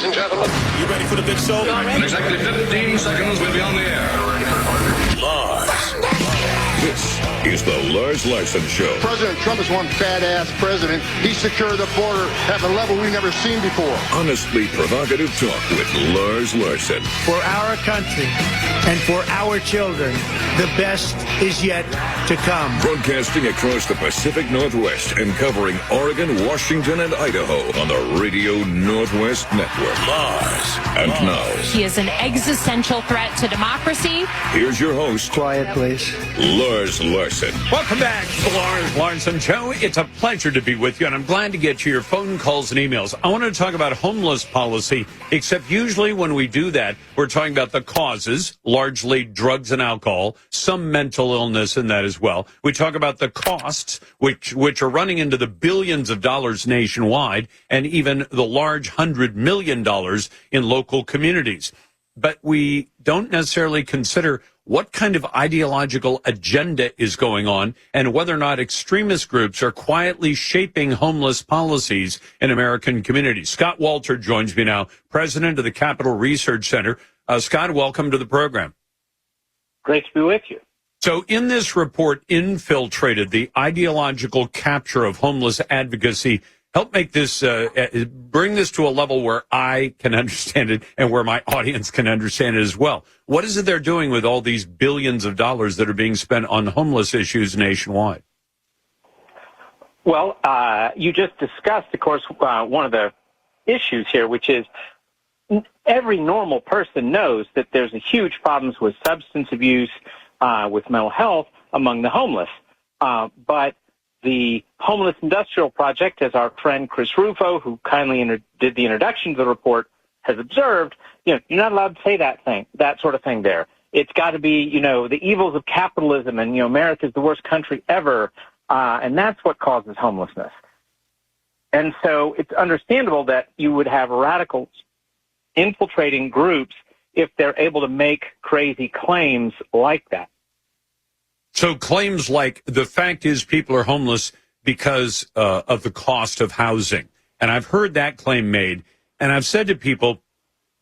ladies and gentlemen. You ready for the big show? In exactly 15 seconds, we'll be on the air. Lars. This is the Lars Larson Show. President Trump is one badass president. He secured the border at a level we've never seen before. Honestly provocative talk with Lars Larson. For our country and for our children, the best is yet to come. Broadcasting across the Pacific Northwest and covering Oregon, Washington, and Idaho on the Radio Northwest Network. Lars. And now, he is an existential threat to democracy. Here's your host. Quiet, please. Lars Larson. Welcome back to the Lars Larson Show. It's a pleasure to be with you, and I'm glad to get your phone calls and emails. I want to talk about homeless policy, except usually when we do that, we're talking about the causes, largely drugs and alcohol, some mental illness in that as well. We talk about the costs, which are running into the billions of dollars nationwide, and even the large $100 million in local communities. But we don't necessarily consider what kind of ideological agenda is going on and whether or not extremist groups are quietly shaping homeless policies in American communities. Scott Walter joins me now, president of the Capital Research Center. Scott, welcome to the program. Great to be with you. So in this report, Infiltrated, the ideological capture of homeless advocacy, help make this, bring this to a level where I can understand it and where my audience can understand it as well. What is it they're doing with all these billions of dollars that are being spent on homeless issues nationwide? Well, you just discussed, of course, one of the issues here, which is every normal person knows that there's a huge problems with substance abuse, with mental health among the homeless. But the Homeless Industrial Project, as our friend Chris Rufo, who kindly did the introduction to the report, has observed, you're not allowed to say that sort of thing there. It's got to be, the evils of capitalism and, America's the worst country ever, and that's what causes homelessness. And so it's understandable that you would have radicals infiltrating groups if they're able to make crazy claims like that. So claims like the fact is people are homeless because of the cost of housing. And I've heard that claim made. And I've said to people,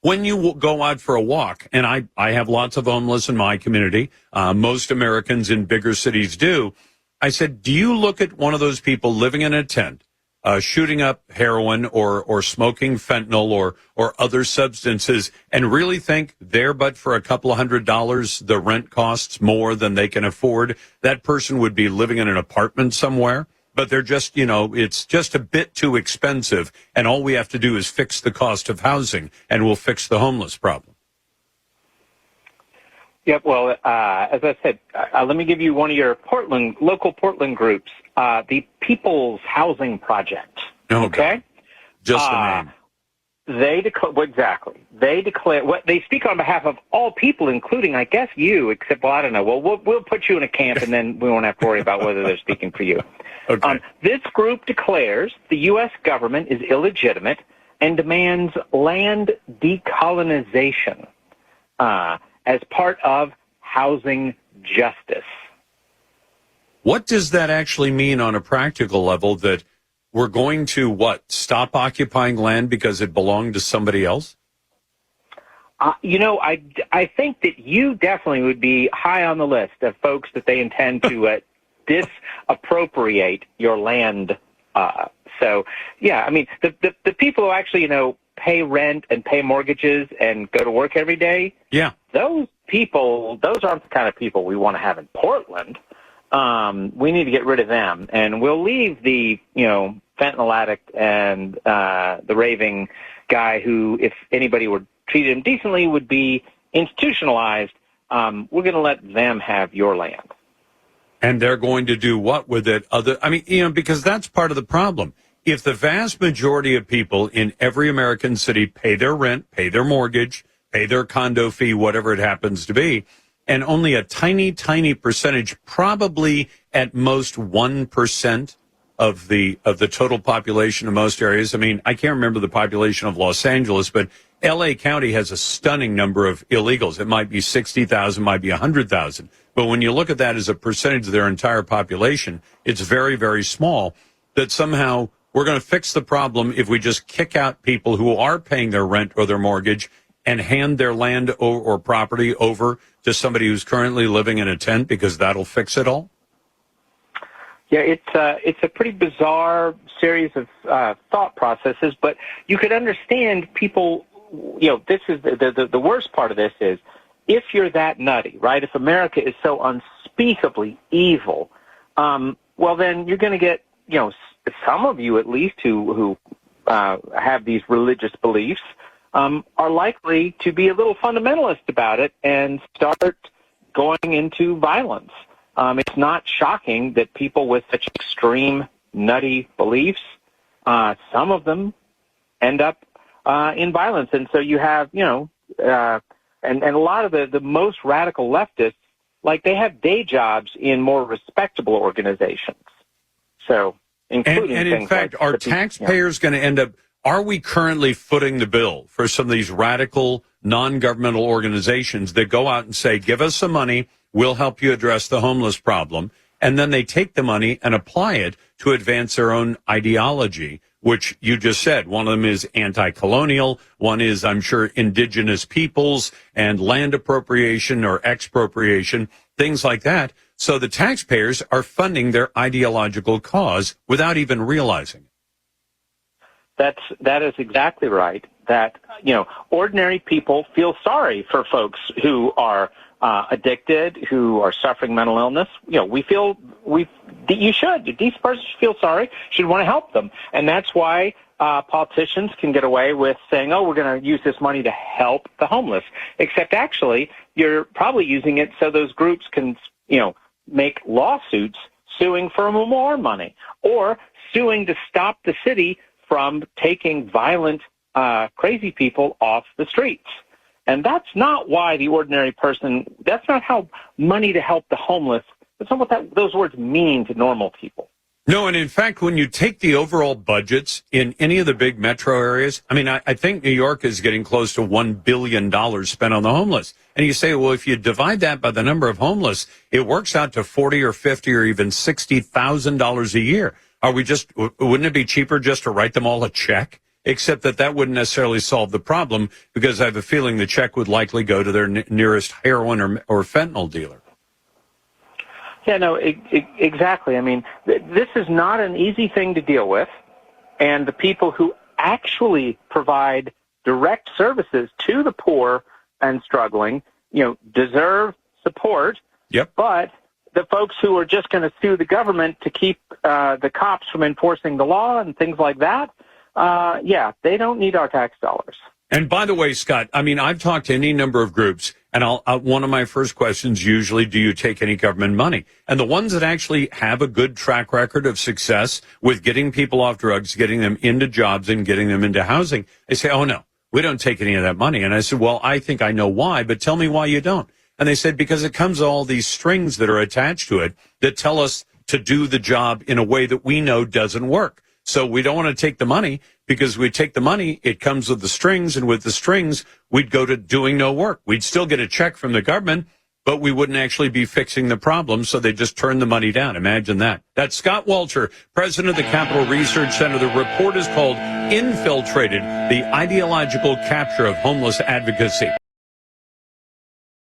when you go out for a walk, and I have lots of homeless in my community, most Americans in bigger cities do, I said, do you look at one of those people living in a tent, shooting up heroin or smoking fentanyl or other substances and really think there but for a couple of $100 the rent costs more than they can afford? That person would be living in an apartment somewhere, but they're just, it's just a bit too expensive, and all we have to do is fix the cost of housing and we'll fix the homeless problem. Yep, well, as I said, let me give you one of your local Portland groups, the People's Housing Project. Okay? Just the name. Exactly. They speak on behalf of all people, including, I guess, you, except, I don't know. Well, we'll put you in a camp, and then we won't have to worry about whether they're speaking for you. Okay. This group declares the U.S. government is illegitimate and demands land decolonization as part of housing justice. What does that actually mean on a practical level, that we're going to, stop occupying land because it belonged to somebody else? I think that you definitely would be high on the list of folks that they intend to disappropriate your land. So, yeah, I mean, the people who actually, pay rent and pay mortgages and go to work every day, yeah, those aren't the kind of people we want to have in Portland. We need to get rid of them, and we'll leave the, fentanyl addict and the raving guy who, if anybody were treated him decently, would be institutionalized. We're going to let them have your land. And they're going to do what with it? Because that's part of the problem. If the vast majority of people in every American city pay their rent, pay their mortgage, pay their condo fee, whatever it happens to be, and only a tiny, tiny percentage, probably at most 1% of the total population of most areas. I mean, I can't remember the population of Los Angeles, but L.A. County has a stunning number of illegals. It might be 60,000, might be 100,000. But when you look at that as a percentage of their entire population, it's very, very small. That somehow we're going to fix the problem if we just kick out people who are paying their rent or their mortgage and hand their land or property over to somebody who's currently living in a tent because that'll fix it all? Yeah, it's a pretty bizarre series of thought processes, but you could understand people. This is the worst part of this is if you're that nutty, right? If America is so unspeakably evil, well, then you're going to get some of you at least who have these religious beliefs are likely to be a little fundamentalist about it and start going into violence. It's not shocking that people with such extreme, nutty beliefs, some of them end up in violence. And so you have, and a lot of the most radical leftists, like they have day jobs in more respectable organizations. So, including and in fact, are taxpayers going to end up, are we currently footing the bill for some of these radical non-governmental organizations that go out and say, give us some money, we'll help you address the homeless problem, and then they take the money and apply it to advance their own ideology, which you just said. One of them is anti-colonial, one is, I'm sure, indigenous peoples and land appropriation or expropriation, things like that. So the taxpayers are funding their ideological cause without even realizing it. That is exactly right. That, ordinary people feel sorry for folks who are addicted, who are suffering mental illness. You should. These persons feel sorry, should want to help them. And that's why politicians can get away with saying, oh, we're going to use this money to help the homeless. Except actually, you're probably using it so those groups can, make lawsuits suing for more money or suing to stop the city from taking violent, crazy people off the streets. And that's not why the ordinary person, that's not how money to help the homeless, that's not what those words mean to normal people. No, and in fact, when you take the overall budgets in any of the big metro areas, I think New York is getting close to $1 billion spent on the homeless. And you say, well, if you divide that by the number of homeless, it works out to $40 or $50 or even $60,000 a year. Wouldn't it be cheaper just to write them all a check? Except that wouldn't necessarily solve the problem, because I have a feeling the check would likely go to their nearest heroin or fentanyl dealer. Yeah, no, exactly. This is not an easy thing to deal with, and the people who actually provide direct services to the poor and struggling, deserve support. Yep. But the folks who are just going to sue the government to keep the cops from enforcing the law and things like that, they don't need our tax dollars. And by the way, Scott, I've talked to any number of groups, and one of my first questions usually, do you take any government money? And the ones that actually have a good track record of success with getting people off drugs, getting them into jobs, and getting them into housing, they say, oh, no, we don't take any of that money. And I said, well, I think I know why, but tell me why you don't. And they said, because it comes with all these strings that are attached to it that tell us to do the job in a way that we know doesn't work. So we don't want to take the money, because we take the money, it comes with the strings, and with the strings, we'd go to doing no work. We'd still get a check from the government, but we wouldn't actually be fixing the problem, so they just turn the money down. Imagine that. That's Scott Walter, president of the Capital Research Center. The report is called Infiltrated, the Ideological Capture of Homeless Advocacy.